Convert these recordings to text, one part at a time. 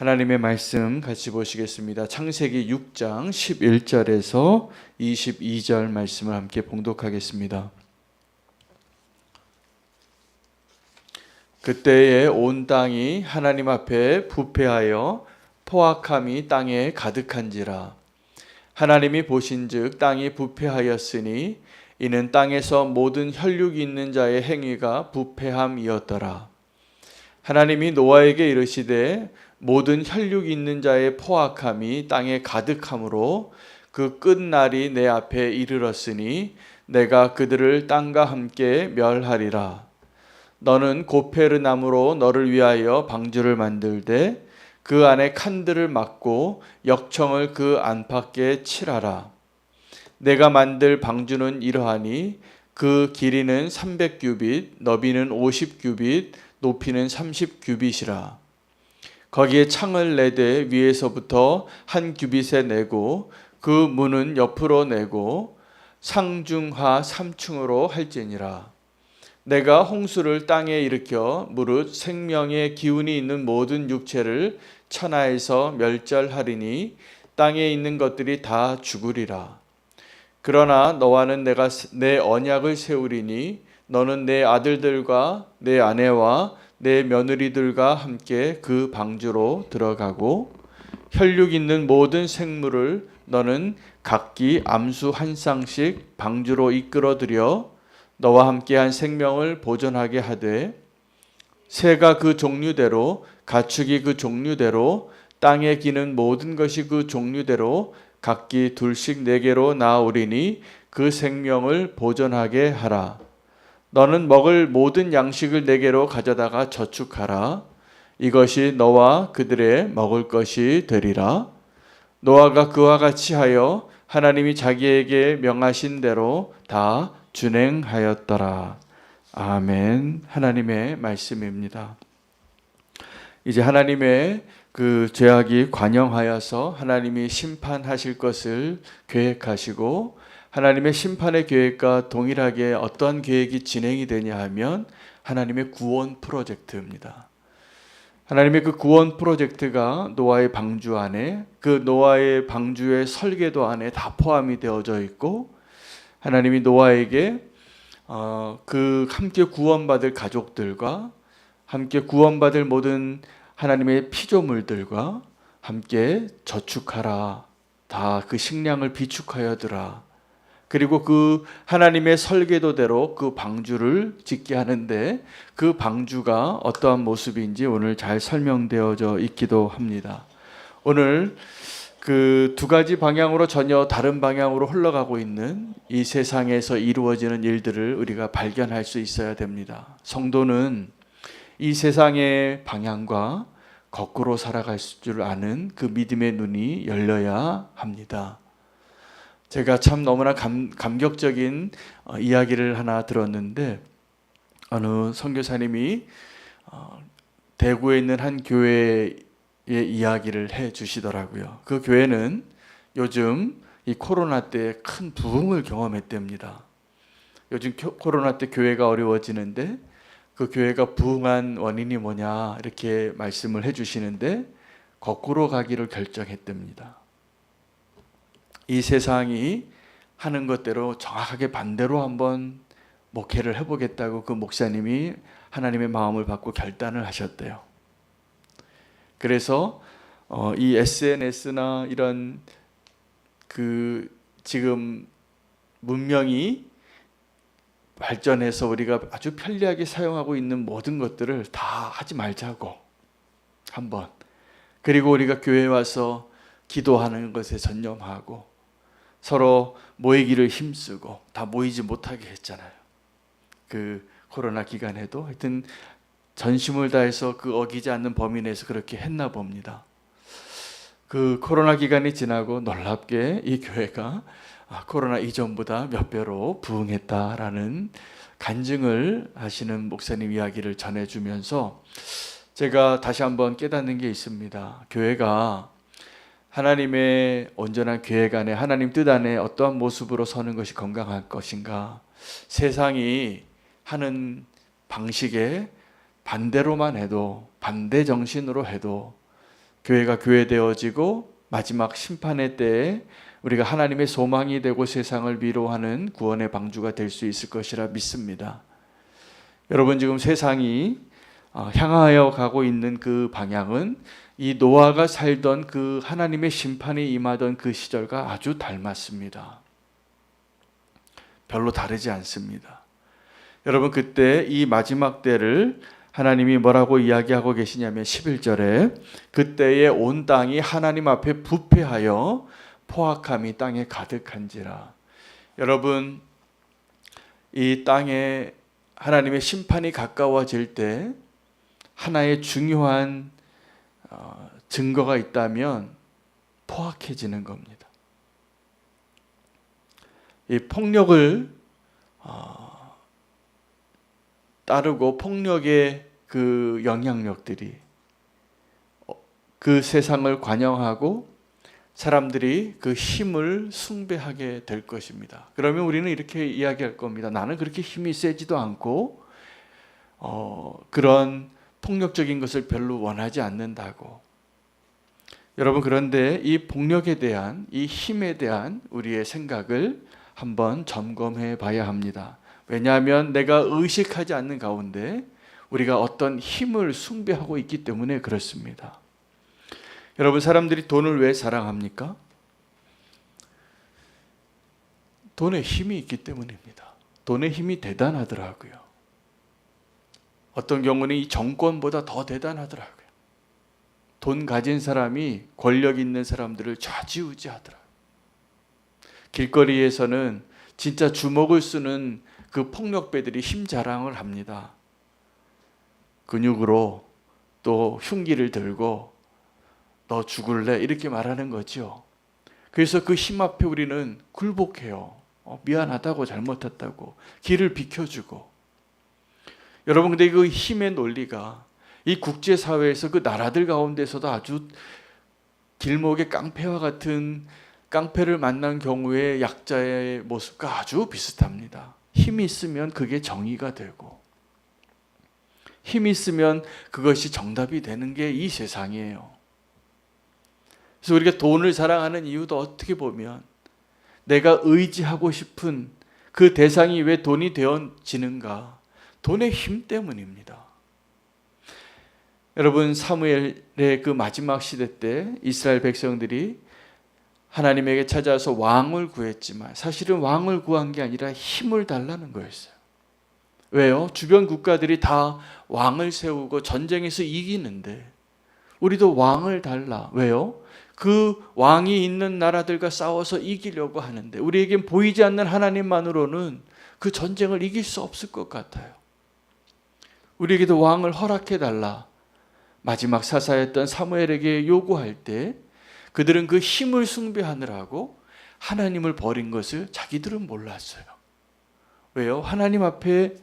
하나님의 말씀 같이 보시겠습니다. 창세기 6장 11절에서 22절 말씀을 함께 봉독하겠습니다. 그때에 온 땅이 하나님 앞에 부패하여 포악함이 땅에 가득한지라. 하나님이 보신즉 땅이 부패하였으니 이는 땅에서 모든 혈육이 있는 자의 행위가 부패함이었더라. 하나님이 노아에게 이르시되 모든 혈육이 있는 자의 포악함이 땅에 가득함으로 그 끝날이 내 앞에 이르렀으니 내가 그들을 땅과 함께 멸하리라. 너는 고페르 나무로 너를 위하여 방주를 만들되 그 안에 칸들을 막고 역청을 그 안팎에 칠하라. 내가 만들 방주는 이러하니 그 길이는 300규빗, 너비는 50규빗, 높이는 30규빗이라. 거기에 창을 내되 위에서부터 한 규빗에 내고 그 문은 옆으로 내고 상중하 3층으로 할지니라. 내가 홍수를 땅에 일으켜 무릇 생명의 기운이 있는 모든 육체를 천하에서 멸절하리니 땅에 있는 것들이 다 죽으리라. 그러나 너와는 내가 내 언약을 세우리니 너는 내 아들들과 내 아내와 내 며느리들과 함께 그 방주로 들어가고 혈육 있는 모든 생물을 너는 각기 암수 한 쌍씩 방주로 이끌어들여 너와 함께한 생명을 보존하게 하되 새가 그 종류대로 가축이 그 종류대로 땅에 기는 모든 것이 그 종류대로 각기 둘씩 네개로 나아오리니 그 생명을 보존하게 하라. 너는 먹을 모든 양식을 네개로 가져다가 저축하라. 이것이 너와 그들의 먹을 것이 되리라. 노아가 그와 같이 하여 하나님이 자기에게 명하신 대로 다 준행하였더라. 아멘. 하나님의 말씀입니다. 이제 하나님의 그 죄악이 관영하여서 하나님이 심판하실 것을 계획하시고 하나님의 심판의 계획과 동일하게 어떠한 계획이 진행이 되냐 하면 하나님의 구원 프로젝트입니다. 하나님의 그 구원 프로젝트가 노아의 방주 안에 그 노아의 방주의 설계도 안에 다 포함이 되어져 있고 하나님이 노아에게 그 함께 구원받을 가족들과 함께 구원받을 모든 하나님의 피조물들과 함께 저축하라. 다 그 식량을 비축하여 두라. 그리고 그 하나님의 설계도대로 그 방주를 짓게 하는데 그 방주가 어떠한 모습인지 오늘 잘 설명되어져 있기도 합니다. 오늘 그 두 가지 방향으로 전혀 다른 방향으로 흘러가고 있는 이 세상에서 이루어지는 일들을 우리가 발견할 수 있어야 됩니다. 성도는 이 세상의 방향과 거꾸로 살아갈 줄 아는 그 믿음의 눈이 열려야 합니다. 제가 참 너무나 감격적인 이야기를 하나 들었는데 어느 선교사님이 대구에 있는 한 교회의 이야기를 해 주시더라고요. 그 교회는 요즘 이 코로나 때 큰 부흥을 경험했답니다. 요즘 코로나 때 교회가 어려워지는데 그 교회가 부흥한 원인이 뭐냐 이렇게 말씀을 해 주시는데 거꾸로 가기를 결정했답니다. 이 세상이 하는 것대로 정확하게 반대로 한번 목회를 해보겠다고 그 목사님이 하나님의 마음을 받고 결단을 하셨대요. 그래서 이 SNS나 이런 그 지금 문명이 발전해서 우리가 아주 편리하게 사용하고 있는 모든 것들을 다 하지 말자고 한번. 그리고 우리가 교회에 와서 기도하는 것에 전념하고 서로 모이기를 힘쓰고 다 모이지 못하게 했잖아요. 그 코로나 기간에도 하여튼 전심을 다해서 그 어기지 않는 범위 내에서 그렇게 했나 봅니다. 그 코로나 기간이 지나고 놀랍게 이 교회가 코로나 이전보다 몇 배로 부흥했다라는 간증을 하시는 목사님 이야기를 전해주면서 제가 다시 한번 깨닫는 게 있습니다. 교회가 하나님의 온전한 계획 안에 하나님 뜻 안에 어떠한 모습으로 서는 것이 건강할 것인가? 세상이 하는 방식에 반대로만 해도 반대 정신으로 해도 교회가 교회되어지고 마지막 심판의 때에 우리가 하나님의 소망이 되고 세상을 위로하는 구원의 방주가 될 수 있을 것이라 믿습니다. 여러분, 지금 세상이 향하여 가고 있는 그 방향은 이 노아가 살던 그 하나님의 심판이 임하던 그 시절과 아주 닮았습니다. 별로 다르지 않습니다. 여러분, 그때 이 마지막 때를 하나님이 뭐라고 이야기하고 계시냐면 11절에 그때에 온 땅이 하나님 앞에 부패하여 포악함이 땅에 가득한지라. 여러분, 이 땅에 하나님의 심판이 가까워질 때 하나의 중요한 증거가 있다면 포악해지는 겁니다. 이 폭력을 따르고 폭력의 그 영향력들이 그 세상을 관영하고 사람들이 그 힘을 숭배하게 될 것입니다. 그러면 우리는 이렇게 이야기할 겁니다. 나는 그렇게 힘이 세지도 않고 그런 폭력적인 것을 별로 원하지 않는다고. 여러분, 그런데 이 폭력에 대한, 이 힘에 대한 우리의 생각을 한번 점검해 봐야 합니다. 왜냐하면 내가 의식하지 않는 가운데 우리가 어떤 힘을 숭배하고 있기 때문에 그렇습니다. 여러분, 사람들이 돈을 왜 사랑합니까? 돈에 힘이 있기 때문입니다. 돈의 힘이 대단하더라고요. 어떤 경우는 이 정권보다 더 대단하더라고요. 돈 가진 사람이 권력 있는 사람들을 좌지우지하더라고요. 길거리에서는 진짜 주먹을 쓰는 그 폭력배들이 힘 자랑을 합니다. 근육으로 또 흉기를 들고 너 죽을래? 이렇게 말하는 거죠. 그래서 그 힘 앞에 우리는 굴복해요. 미안하다고, 잘못했다고 길을 비켜주고. 여러분, 근데 그 힘의 논리가 이 국제사회에서 그 나라들 가운데서도 아주 길목의 깡패와 같은 깡패를 만난 경우에 약자의 모습과 아주 비슷합니다. 힘이 있으면 그게 정의가 되고 힘이 있으면 그것이 정답이 되는 게 이 세상이에요. 그래서 우리가 돈을 사랑하는 이유도 어떻게 보면 내가 의지하고 싶은 그 대상이 왜 돈이 되어지는가? 돈의 힘 때문입니다. 여러분, 사무엘의 그 마지막 시대 때 이스라엘 백성들이 하나님에게 찾아와서 왕을 구했지만 사실은 왕을 구한 게 아니라 힘을 달라는 거였어요. 왜요? 주변 국가들이 다 왕을 세우고 전쟁에서 이기는데 우리도 왕을 달라. 왜요? 그 왕이 있는 나라들과 싸워서 이기려고 하는데 우리에겐 보이지 않는 하나님만으로는 그 전쟁을 이길 수 없을 것 같아요. 우리에게도 왕을 허락해 달라. 마지막 사사였던 사무엘에게 요구할 때 그들은 그 힘을 숭배하느라고 하나님을 버린 것을 자기들은 몰랐어요. 왜요? 하나님 앞에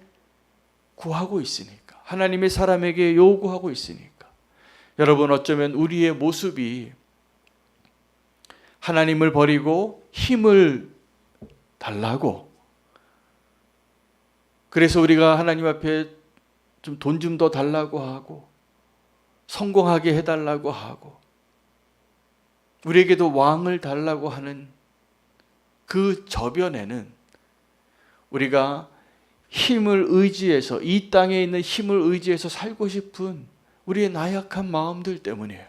구하고 있으니까. 하나님의 사람에게 요구하고 있으니까. 여러분, 어쩌면 우리의 모습이 하나님을 버리고 힘을 달라고, 그래서 우리가 하나님 앞에 좀 돈 좀 더 달라고 하고 성공하게 해달라고 하고 우리에게도 왕을 달라고 하는 그 저변에는 우리가 힘을 의지해서, 이 땅에 있는 힘을 의지해서 살고 싶은 우리의 나약한 마음들 때문이에요.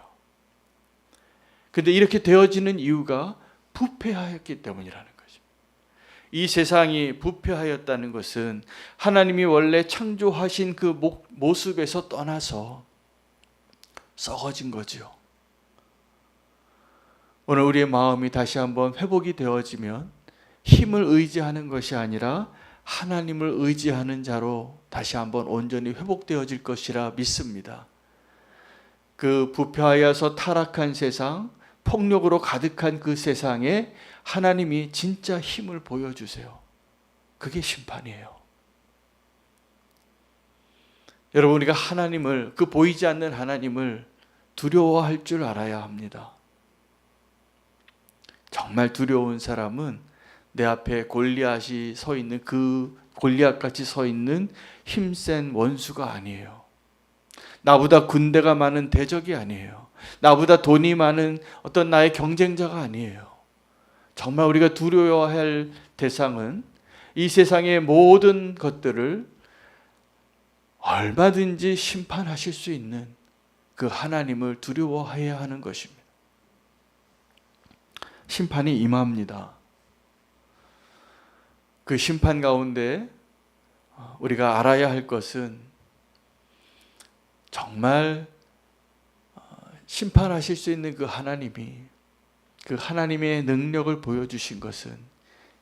근데 이렇게 되어지는 이유가 부패하였기 때문이라는 거죠. 이 세상이 부패하였다는 것은 하나님이 원래 창조하신 그 모습에서 떠나서 썩어진 거죠. 오늘 우리의 마음이 다시 한번 회복이 되어지면 힘을 의지하는 것이 아니라 하나님을 의지하는 자로 다시 한번 온전히 회복되어질 것이라 믿습니다. 그 부패하여서 타락한 세상, 폭력으로 가득한 그 세상에 하나님이 진짜 힘을 보여주세요. 그게 심판이에요. 여러분, 우리가 하나님을, 그 보이지 않는 하나님을 두려워할 줄 알아야 합니다. 정말 두려운 사람은 내 앞에 골리앗이 서 있는, 그 골리앗같이 서 있는 힘센 원수가 아니에요. 나보다 군대가 많은 대적이 아니에요. 나보다 돈이 많은 어떤 나의 경쟁자가 아니에요. 정말 우리가 두려워해야 할 대상은 이 세상의 모든 것들을 얼마든지 심판하실 수 있는 그 하나님을 두려워해야 하는 것입니다. 심판이 임합니다. 그 심판 가운데 우리가 알아야 할 것은 정말 심판하실 수 있는 그 하나님이, 그 하나님의 능력을 보여주신 것은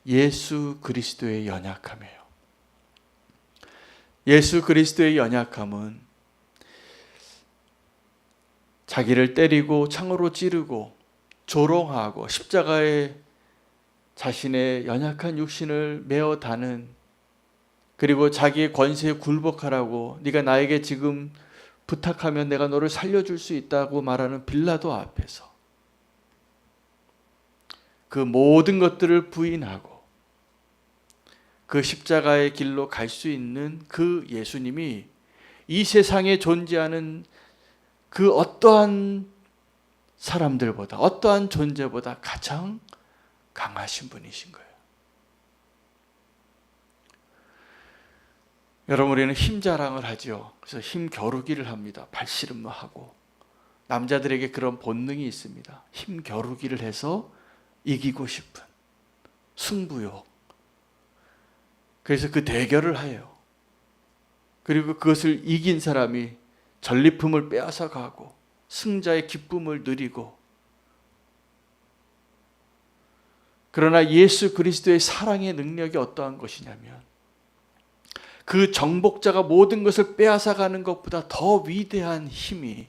예수 그리스도의 연약함이에요. 예수 그리스도의 연약함은 자기를 때리고 창으로 찌르고 조롱하고 십자가에 자신의 연약한 육신을 메어 다는, 그리고 자기의 권세에 굴복하라고 네가 나에게 지금 부탁하면 내가 너를 살려줄 수 있다고 말하는 빌라도 앞에서 그 모든 것들을 부인하고 그 십자가의 길로 갈 수 있는 그 예수님이 이 세상에 존재하는 그 어떠한 사람들보다, 어떠한 존재보다 가장 강하신 분이신 거예요. 여러분, 우리는 힘 자랑을 하죠. 그래서 힘 겨루기를 합니다. 발씨름도 하고. 남자들에게 그런 본능이 있습니다. 힘 겨루기를 해서 이기고 싶은 승부욕. 그래서 그 대결을 해요. 그리고 그것을 이긴 사람이 전리품을 빼앗아 가고 승자의 기쁨을 누리고. 그러나 예수 그리스도의 사랑의 능력이 어떠한 것이냐면 그 정복자가 모든 것을 빼앗아 가는 것보다 더 위대한 힘이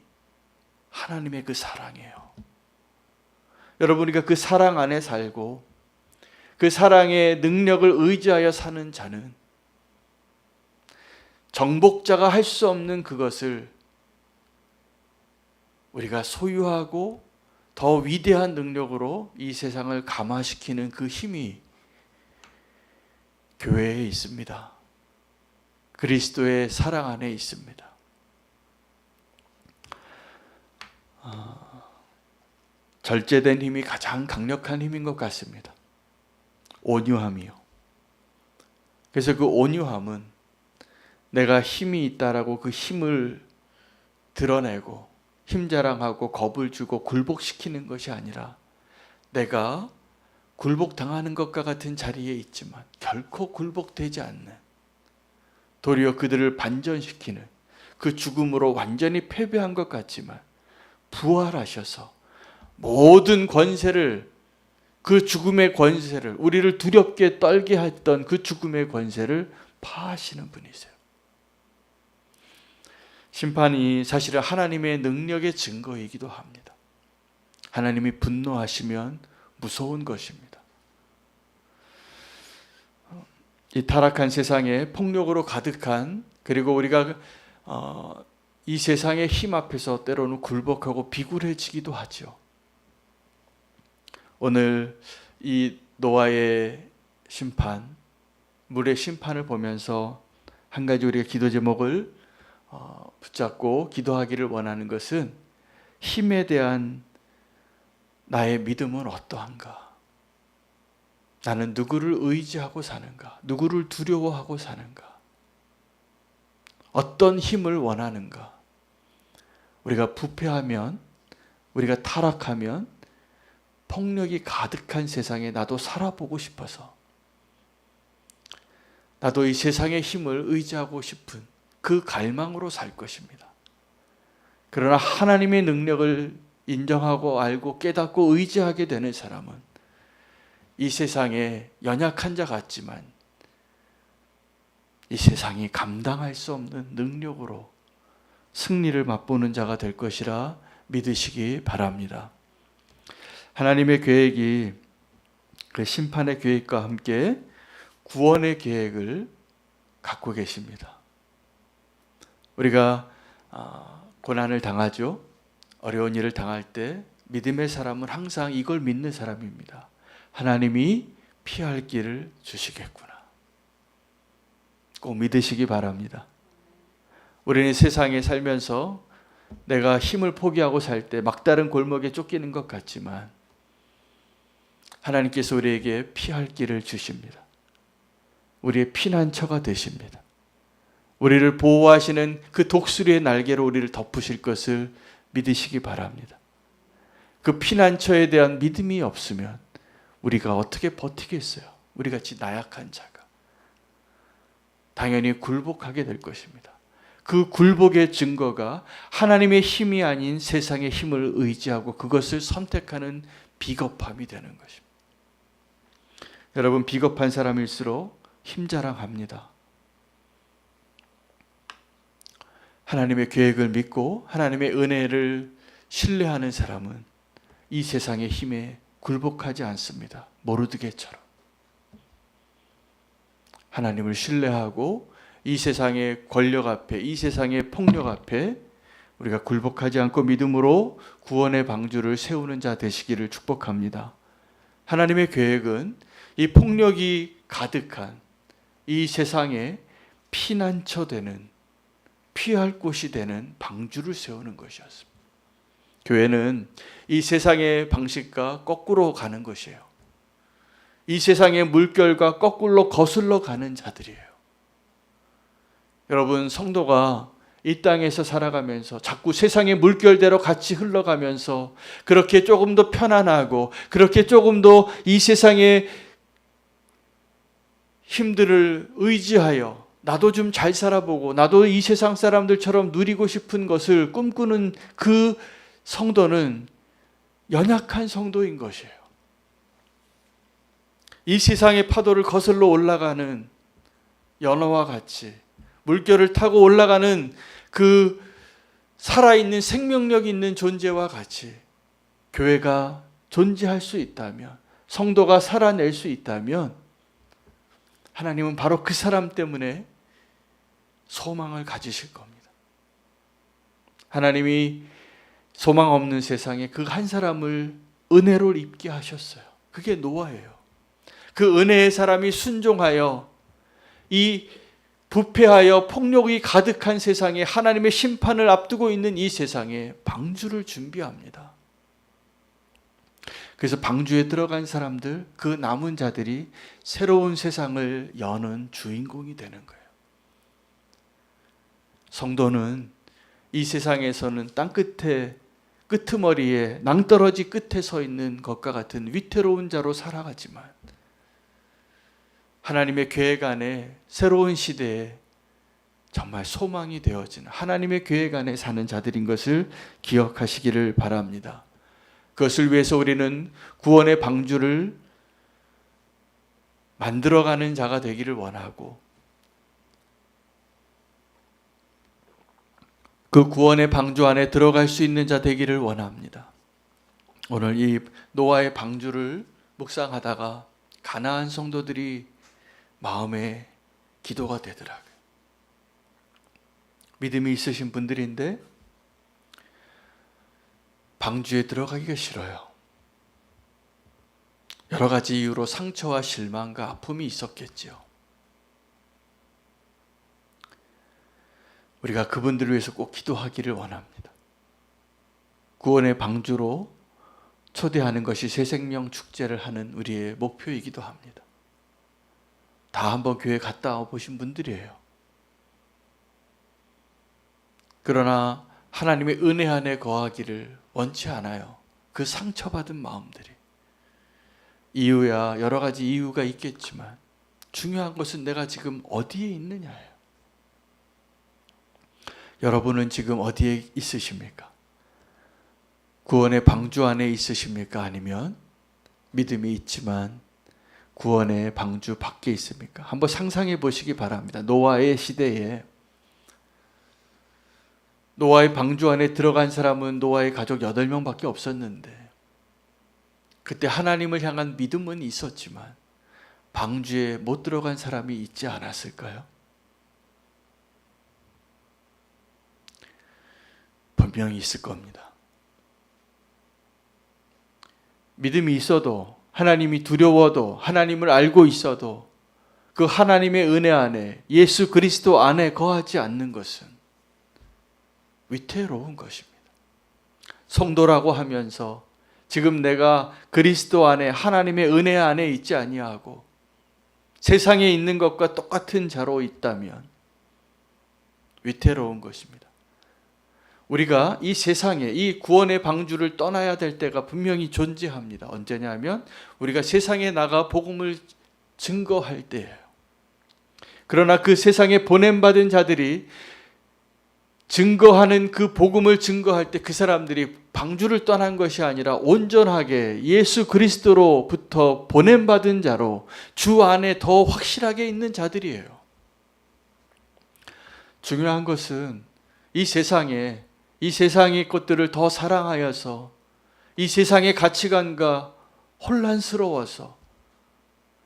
하나님의 그 사랑이에요. 여러분, 우리가 그 사랑 안에 살고 그 사랑의 능력을 의지하여 사는 자는 정복자가 할 수 없는 그것을 우리가 소유하고 더 위대한 능력으로 이 세상을 감화시키는 그 힘이 교회에 있습니다. 그리스도의 사랑 안에 있습니다. 절제된 힘이 가장 강력한 힘인 것 같습니다. 온유함이요. 그래서 그 온유함은 내가 힘이 있다라고 그 힘을 드러내고 힘자랑하고 겁을 주고 굴복시키는 것이 아니라 내가 굴복당하는 것과 같은 자리에 있지만 결코 굴복되지 않는, 도리어 그들을 반전시키는, 그 죽음으로 완전히 패배한 것 같지만 부활하셔서 모든 권세를, 그 죽음의 권세를, 우리를 두렵게 떨게 했던 그 죽음의 권세를 파하시는 분이세요. 심판이 사실은 하나님의 능력의 증거이기도 합니다. 하나님이 분노하시면 무서운 것입니다. 이 타락한 세상에 폭력으로 가득한, 그리고 우리가 이 세상의 힘 앞에서 때로는 굴복하고 비굴해지기도 하죠. 오늘 이 노아의 심판, 물의 심판을 보면서 한 가지 우리가 기도 제목을 붙잡고 기도하기를 원하는 것은 힘에 대한 나의 믿음은 어떠한가? 나는 누구를 의지하고 사는가? 누구를 두려워하고 사는가? 어떤 힘을 원하는가? 우리가 부패하면, 우리가 타락하면 폭력이 가득한 세상에 나도 살아보고 싶어서, 나도 이 세상의 힘을 의지하고 싶은 그 갈망으로 살 것입니다. 그러나 하나님의 능력을 인정하고 알고 깨닫고 의지하게 되는 사람은 이 세상에 연약한 자 같지만 이 세상이 감당할 수 없는 능력으로 승리를 맛보는 자가 될 것이라 믿으시기 바랍니다. 하나님의 계획이 그 심판의 계획과 함께 구원의 계획을 갖고 계십니다. 우리가 고난을 당하죠. 어려운 일을 당할 때 믿음의 사람은 항상 이걸 믿는 사람입니다. 하나님이 피할 길을 주시겠구나. 꼭 믿으시기 바랍니다. 우리는 세상에 살면서 내가 힘을 포기하고 살 때 막다른 골목에 쫓기는 것 같지만 하나님께서 우리에게 피할 길을 주십니다. 우리의 피난처가 되십니다. 우리를 보호하시는 그 독수리의 날개로 우리를 덮으실 것을 믿으시기 바랍니다. 그 피난처에 대한 믿음이 없으면 우리가 어떻게 버티겠어요? 우리같이 나약한 자가. 당연히 굴복하게 될 것입니다. 그 굴복의 증거가 하나님의 힘이 아닌 세상의 힘을 의지하고 그것을 선택하는 비겁함이 되는 것입니다. 여러분, 비겁한 사람일수록 힘자랑합니다. 하나님의 계획을 믿고 하나님의 은혜를 신뢰하는 사람은 이 세상의 힘에 굴복하지 않습니다. 모르드게처럼. 하나님을 신뢰하고 이 세상의 권력 앞에, 이 세상의 폭력 앞에 우리가 굴복하지 않고 믿음으로 구원의 방주를 세우는 자 되시기를 축복합니다. 하나님의 계획은 이 폭력이 가득한 이 세상에 피난처 되는, 피할 곳이 되는 방주를 세우는 것이었습니다. 교회는 이 세상의 방식과 거꾸로 가는 것이에요. 이 세상의 물결과 거꾸로 거슬러 가는 자들이에요. 여러분, 성도가 이 땅에서 살아가면서 자꾸 세상의 물결대로 같이 흘러가면서 그렇게 조금 더 편안하고 그렇게 조금 더 이 세상의 힘들을 의지하여 나도 좀 잘 살아보고 나도 이 세상 사람들처럼 누리고 싶은 것을 꿈꾸는 그 성도는 연약한 성도인 것이에요. 이 세상의 파도를 거슬러 올라가는 연어와 같이 물결을 타고 올라가는 그 살아있는 생명력 있는 존재와 같이 교회가 존재할 수 있다면, 성도가 살아낼 수 있다면 하나님은 바로 그 사람 때문에 소망을 가지실 겁니다. 하나님이 소망 없는 세상에 그 한 사람을 은혜로 입게 하셨어요. 그게 노아예요. 그 은혜의 사람이 순종하여 이 부패하여 폭력이 가득한 세상에, 하나님의 심판을 앞두고 있는 이 세상에 방주를 준비합니다. 그래서 방주에 들어간 사람들, 그 남은 자들이 새로운 세상을 여는 주인공이 되는 거예요. 성도는 이 세상에서는 땅끝에, 끄트머리에, 낭떠러지 끝에 서 있는 것과 같은 위태로운 자로 살아가지만 하나님의 계획 안에 새로운 시대에 정말 소망이 되어지는 하나님의 계획 안에 사는 자들인 것을 기억하시기를 바랍니다. 그것을 위해서 우리는 구원의 방주를 만들어가는 자가 되기를 원하고, 그 구원의 방주 안에 들어갈 수 있는 자 되기를 원합니다. 오늘 이 노아의 방주를 묵상하다가 가나안 성도들이 마음에 기도가 되더라고요. 믿음이 있으신 분들인데 방주에 들어가기가 싫어요. 여러 가지 이유로 상처와 실망과 아픔이 있었겠죠. 우리가 그분들을 위해서 꼭 기도하기를 원합니다. 구원의 방주로 초대하는 것이 새생명 축제를 하는 우리의 목표이기도 합니다. 다 한번 교회 갔다 보신 분들이에요. 그러나 하나님의 은혜 안에 거하기를 원치 않아요. 그 상처받은 마음들이. 이유야 여러 가지 이유가 있겠지만 중요한 것은 내가 지금 어디에 있느냐예요. 여러분은 지금 어디에 있으십니까? 구원의 방주 안에 있으십니까? 아니면 믿음이 있지만 구원의 방주 밖에 있습니까? 한번 상상해 보시기 바랍니다. 노아의 시대에 노아의 방주 안에 들어간 사람은 노아의 가족 8명밖에 없었는데 그때 하나님을 향한 믿음은 있었지만 방주에 못 들어간 사람이 있지 않았을까요? 분명히 있을 겁니다. 믿음이 있어도, 하나님이 두려워도, 하나님을 알고 있어도 그 하나님의 은혜 안에, 예수 그리스도 안에 거하지 않는 것은 위태로운 것입니다. 성도라고 하면서 지금 내가 그리스도 안에 하나님의 은혜 안에 있지 아니하고 세상에 있는 것과 똑같은 자로 있다면 위태로운 것입니다. 우리가 이 세상에 이 구원의 방주를 떠나야 될 때가 분명히 존재합니다. 언제냐면 우리가 세상에 나가 복음을 증거할 때예요. 그러나 그 세상에 보냄받은 자들이 증거하는 그 복음을 증거할 때 그 사람들이 방주를 떠난 것이 아니라 온전하게 예수 그리스도로부터 보냄받은 자로 주 안에 더 확실하게 있는 자들이에요. 중요한 것은 이 세상의 것들을 더 사랑하여서 이 세상의 가치관과 혼란스러워서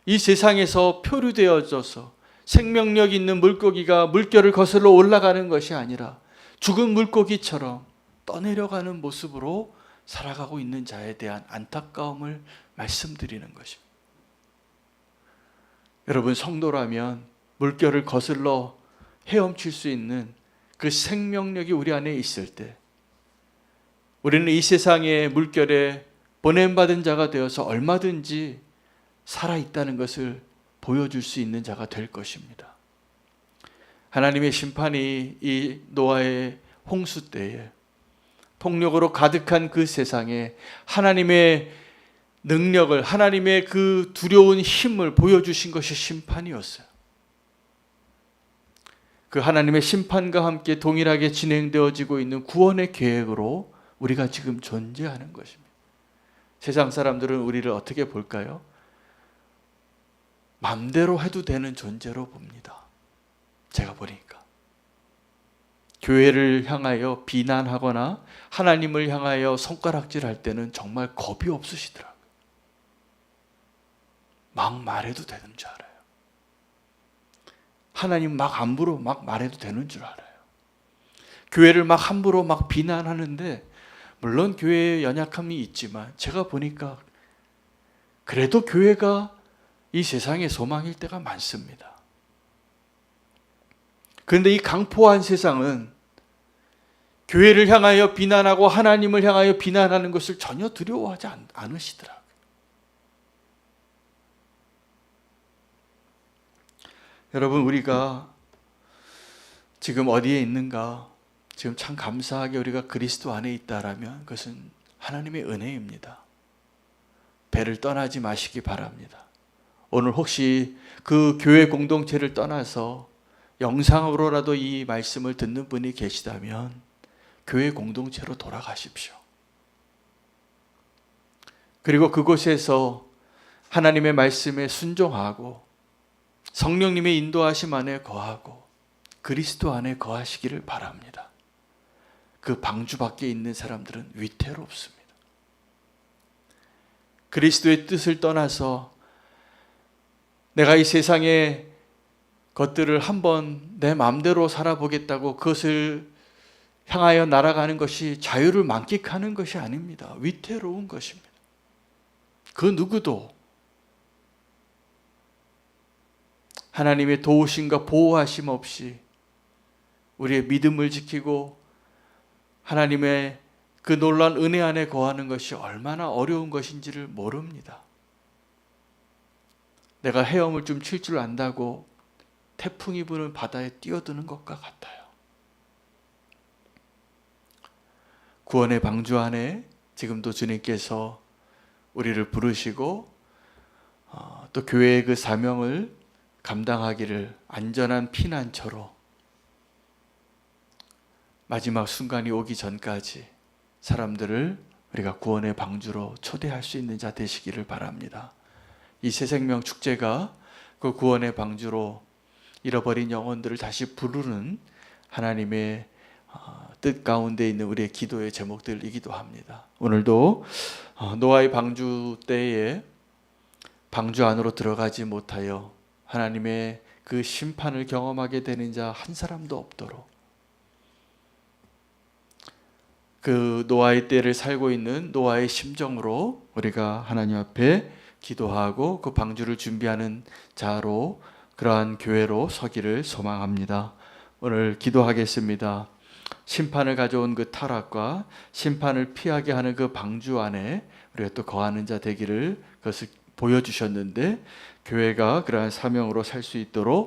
이 세상에서 표류되어져서 생명력 있는 물고기가 물결을 거슬러 올라가는 것이 아니라 죽은 물고기처럼 떠내려가는 모습으로 살아가고 있는 자에 대한 안타까움을 말씀드리는 것입니다. 여러분, 성도라면 물결을 거슬러 헤엄칠 수 있는 그 생명력이 우리 안에 있을 때 우리는 이 세상의 물결에 보냄받은 자가 되어서 얼마든지 살아있다는 것을 보여줄 수 있는 자가 될 것입니다. 하나님의 심판이 이 노아의 홍수 때에 폭력으로 가득한 그 세상에 하나님의 능력을, 하나님의 그 두려운 힘을 보여주신 것이 심판이었어요. 그 하나님의 심판과 함께 동일하게 진행되어지고 있는 구원의 계획으로 우리가 지금 존재하는 것입니다. 세상 사람들은 우리를 어떻게 볼까요? 맘대로 해도 되는 존재로 봅니다. 제가 보니까 교회를 향하여 비난하거나 하나님을 향하여 손가락질할 때는 정말 겁이 없으시더라고요. 막 말해도 되는 줄 알아요. 하나님 막 함부로 막 말해도 되는 줄 알아요. 교회를 막 함부로 막 비난하는데 물론 교회에 연약함이 있지만 제가 보니까 그래도 교회가 이 세상의 소망일 때가 많습니다. 그런데 이 강포한 세상은 교회를 향하여 비난하고 하나님을 향하여 비난하는 것을 전혀 두려워하지 않으시더라고요. 여러분, 우리가 지금 어디에 있는가? 지금 참 감사하게 우리가 그리스도 안에 있다라면 그것은 하나님의 은혜입니다. 배를 떠나지 마시기 바랍니다. 오늘 혹시 그 교회 공동체를 떠나서 영상으로라도 이 말씀을 듣는 분이 계시다면 교회 공동체로 돌아가십시오. 그리고 그곳에서 하나님의 말씀에 순종하고 성령님의 인도하심 안에 거하고 그리스도 안에 거하시기를 바랍니다. 그 방주 밖에 있는 사람들은 위태롭습니다. 그리스도의 뜻을 떠나서 내가 이 세상의 것들을 한번 내 마음대로 살아보겠다고 그것을 향하여 날아가는 것이 자유를 만끽하는 것이 아닙니다. 위태로운 것입니다. 그 누구도 하나님의 도우심과 보호하심 없이 우리의 믿음을 지키고 하나님의 그 놀라운 은혜 안에 거하는 것이 얼마나 어려운 것인지를 모릅니다. 내가 헤엄을 좀 칠 줄 안다고 태풍이 부는 바다에 뛰어드는 것과 같아요. 구원의 방주 안에 지금도 주님께서 우리를 부르시고 또 교회의 그 사명을 감당하기를 안전한 피난처로 마지막 순간이 오기 전까지 사람들을 우리가 구원의 방주로 초대할 수 있는 자 되시기를 바랍니다. 이 새생명 축제가 그 구원의 방주로 잃어버린 영혼들을 다시 부르는 하나님의 뜻 가운데 있는 우리의 기도의 제목들이기도 합니다. 오늘도 노아의 방주 때에 방주 안으로 들어가지 못하여 하나님의 그 심판을 경험하게 되는 자 한 사람도 없도록 그 노아의 때를 살고 있는 노아의 심정으로 우리가 하나님 앞에 기도하고 그 방주를 준비하는 자로 그러한 교회로 서기를 소망합니다. 오늘 기도하겠습니다. 심판을 가져온 그 타락과 심판을 피하게 하는 그 방주 안에 우리가 또 거하는 자 되기를 그것을 보여주셨는데, 교회가 그러한 사명으로 살 수 있도록